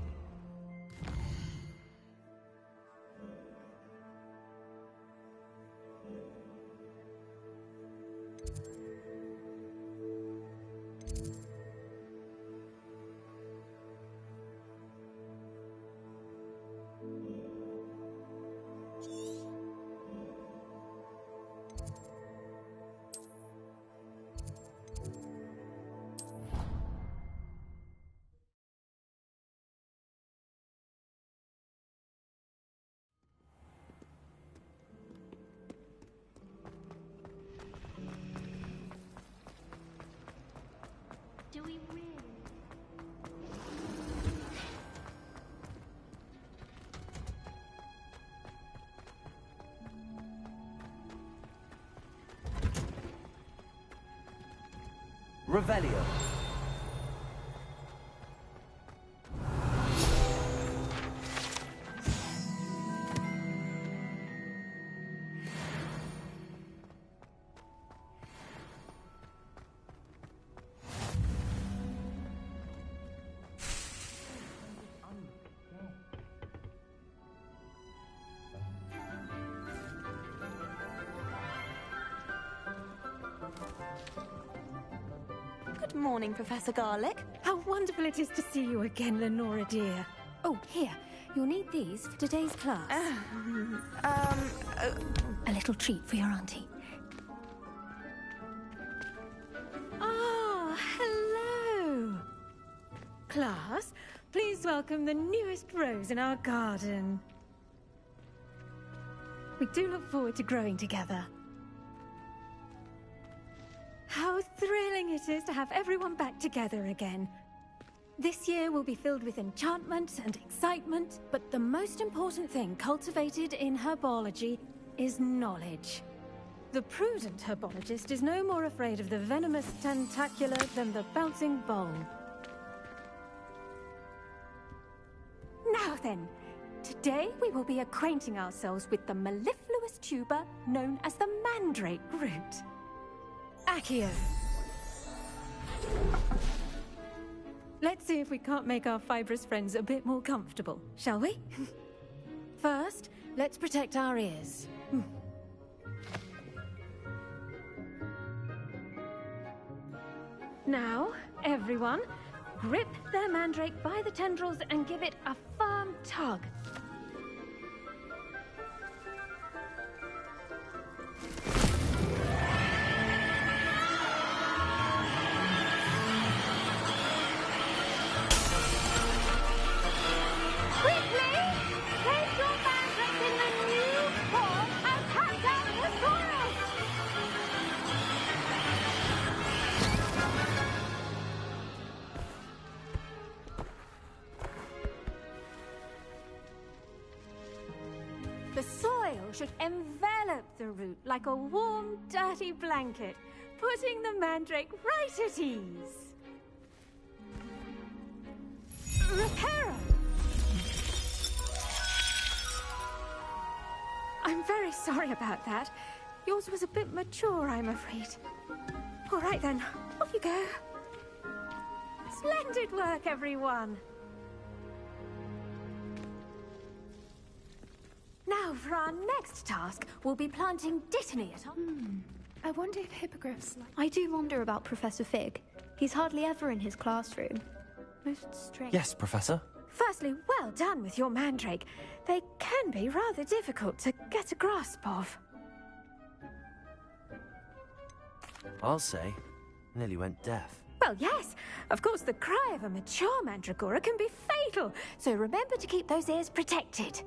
Do we really? Revelio. Good morning, Professor Garlic. How wonderful it is to see you again, Lenora dear. Oh, here. You'll need these for today's class. A little treat for your auntie. Ah, hello. Class, please welcome the newest rose in our garden. We do look forward to growing together. How thrilling it is to have everyone back together again. This year will be filled with enchantment and excitement, but the most important thing cultivated in herbology is knowledge. The prudent herbologist is no more afraid of the venomous tentacula than the bouncing bulb. Now then, today we will be acquainting ourselves with the mellifluous tuber known as the mandrake root. Accio. Let's see if we can't make our fibrous friends a bit more comfortable, shall we? First, let's protect our ears. Now, everyone, grip their mandrake by the tendrils and give it a firm tug. The soil should envelop the root like a warm, dirty blanket, putting the mandrake right at ease. Reparo! I'm very sorry about that. Yours was a bit mature, I'm afraid. All right then, off you go. Splendid work, everyone. Now, for our next task, we'll be planting dittany at our... I wonder if hippogriffs like... I do wonder about Professor Fig. He's hardly ever in his classroom. Most strange. Yes, Professor. Firstly, well done with your mandrake. They can be rather difficult to get a grasp of. I'll say. Nearly went deaf. Well, yes. Of course, the cry of a mature mandragora can be fatal, so remember to keep those ears protected.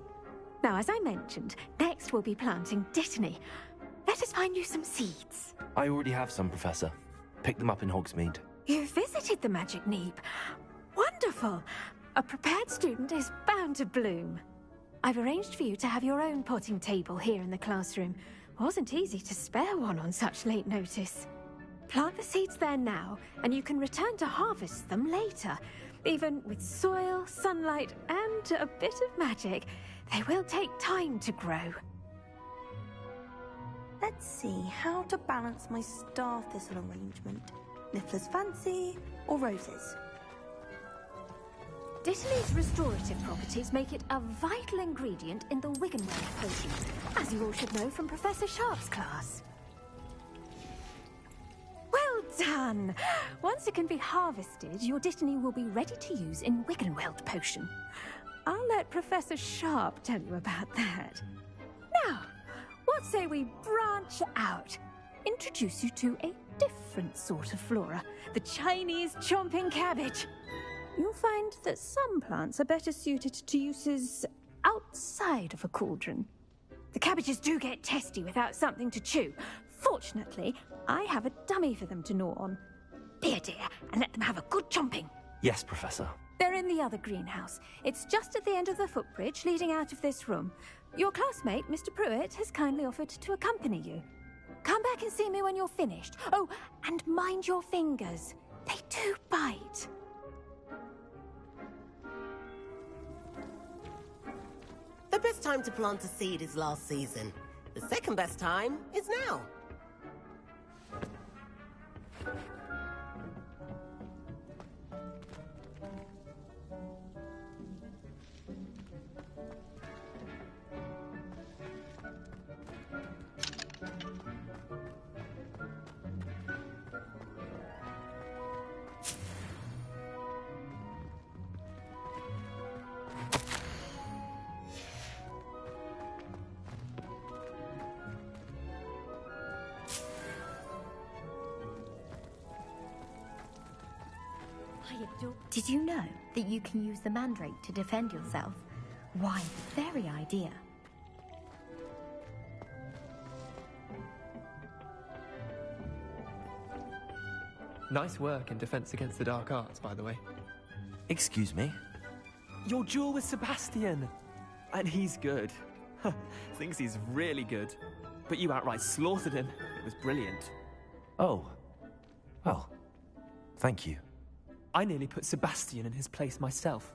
Now, as I mentioned, next we'll be planting dittany. Let us find you some seeds. I already have some, Professor. Picked them up in Hogsmeade. You visited the Magic Neep. Wonderful. A prepared student is bound to bloom. I've arranged for you to have your own potting table here in the classroom. Wasn't easy to spare one on such late notice. Plant the seeds there now, and you can return to harvest them later. Even with soil, sunlight, and a bit of magic, they will take time to grow. Let's see how to balance my star thistle arrangement. Niffler's fancy or roses? Dittany's restorative properties make it a vital ingredient in the Wiggenweld potion, as you all should know from Professor Sharp's class. Well done! Once it can be harvested, your Dittany will be ready to use in Wiggenweld potion. I'll let Professor Sharp tell you about that. Now, what say we branch out? Introduce you to a different sort of flora, the Chinese chomping cabbage. You'll find that some plants are better suited to uses outside of a cauldron. The cabbages do get testy without something to chew. Fortunately, I have a dummy for them to gnaw on. Be a dear and let them have a good chomping. Yes, Professor. They're in the other greenhouse. It's just at the end of the footbridge leading out of this room. Your classmate, Mr. Pruitt, has kindly offered to accompany you. Come back and see me when you're finished. Oh, and mind your fingers. They do bite. The best time to plant a seed is last season. The second best time is now. Did you know that you can use the mandrake to defend yourself? Why, the very idea. Nice work in Defense Against the Dark Arts, by the way. Excuse me? Your duel with Sebastian! And he's good. Thinks he's really good. But you outright slaughtered him. It was brilliant. Oh. Well, thank you. I nearly put Sebastian in his place myself.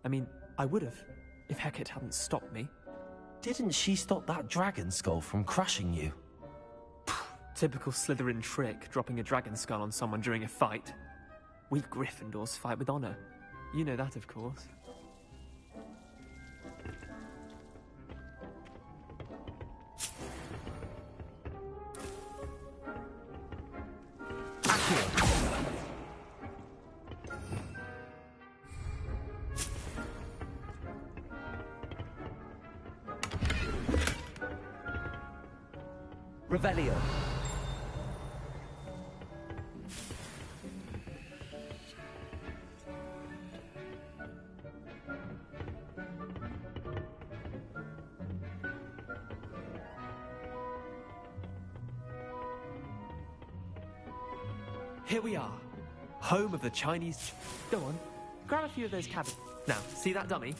I mean, I would have, if Hecate hadn't stopped me. Didn't she stop that dragon skull from crushing you? Typical Slytherin trick, dropping a dragon skull on someone during a fight. We Gryffindors fight with honor. You know that, of course. Revelio. Here we are, home of the Chinese. Go on, grab a few of those cabbages. Now, see that dummy?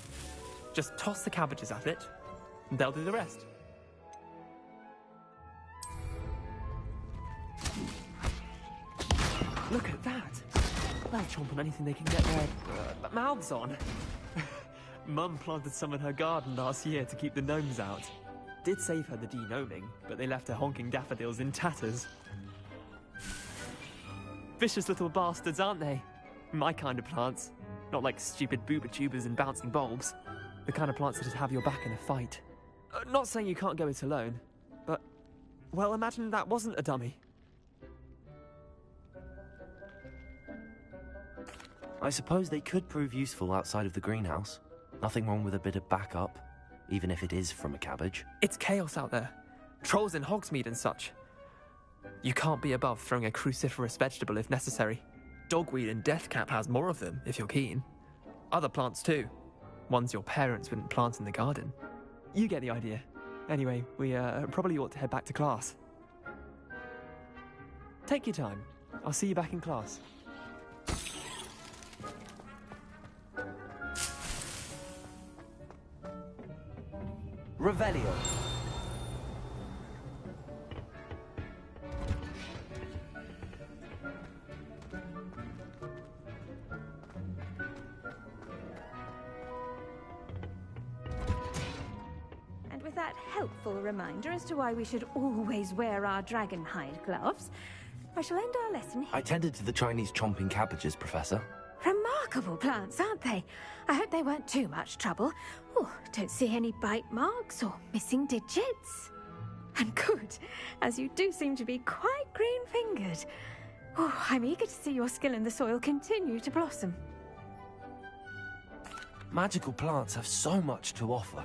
Just toss the cabbages at it, and they'll do the rest. Look at that! They'll chomp on anything they can get their mouths on. Mum planted some in her garden last year to keep the gnomes out. Did save her the de-gnoming, but they left her honking daffodils in tatters. Vicious little bastards, aren't they? My kind of plants. Not like stupid booba tubers and bouncing bulbs. The kind of plants that'd have your back in a fight. Not saying you can't go it alone, but... well, imagine that wasn't a dummy. I suppose they could prove useful outside of the greenhouse. Nothing wrong with a bit of backup, even if it is from a cabbage. It's chaos out there. Trolls in Hogsmeade and such. You can't be above throwing a cruciferous vegetable if necessary. Dogweed and deathcap has more of them, if you're keen. Other plants too. Ones your parents wouldn't plant in the garden. You get the idea. Anyway, we probably ought to head back to class. Take your time. I'll see you back in class. Revelio. And with that helpful reminder as to why we should always wear our dragon hide gloves, I shall end our lesson here. I tended to the Chinese chomping cabbages, Professor. Remarkable. remarkable plants, aren't they? I hope they weren't too much trouble. Oh, don't see any bite marks or missing digits. And good, as you do seem to be quite green-fingered. Oh, I'm eager to see your skill in the soil continue to blossom. Magical plants have so much to offer.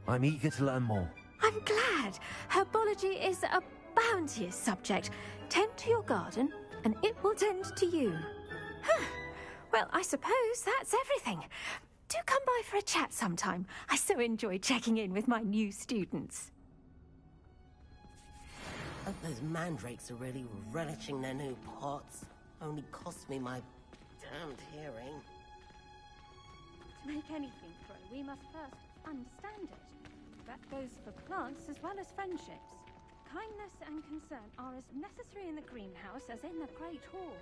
I'm eager to learn more. I'm glad. Herbology is a bounteous subject. Tend to your garden, and it will tend to you. Huh. Well, I suppose that's everything. Do come by for a chat sometime. I so enjoy checking in with my new students. Hope those mandrakes are really relishing their new pots. Only cost me my damned hearing. To make anything grow, we must first understand it. That goes for plants as well as friendships. Kindness and concern are as necessary in the greenhouse as in the Great Hall.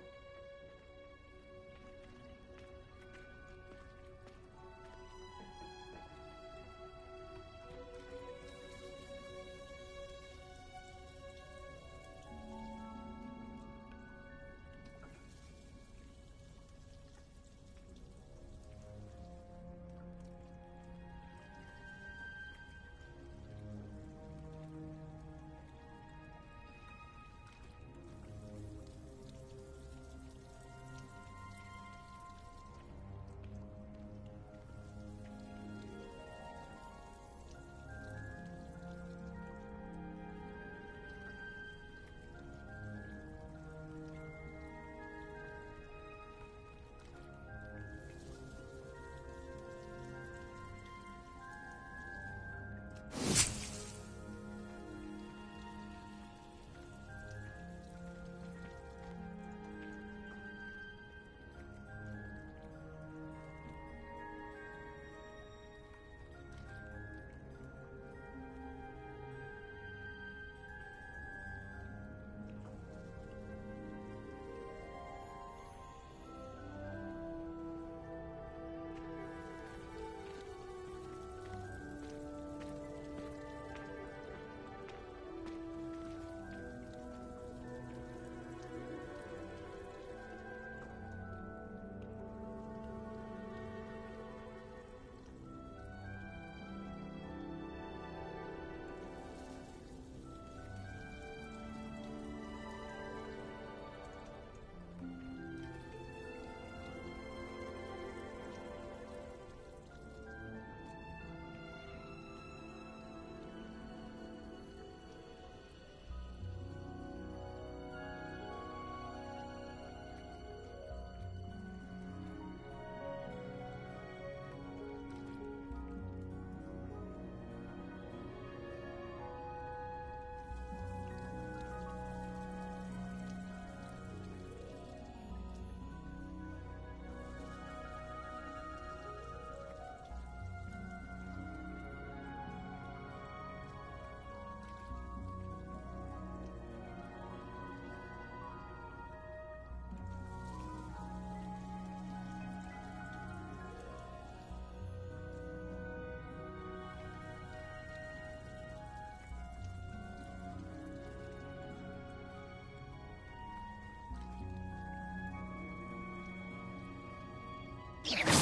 Yeah.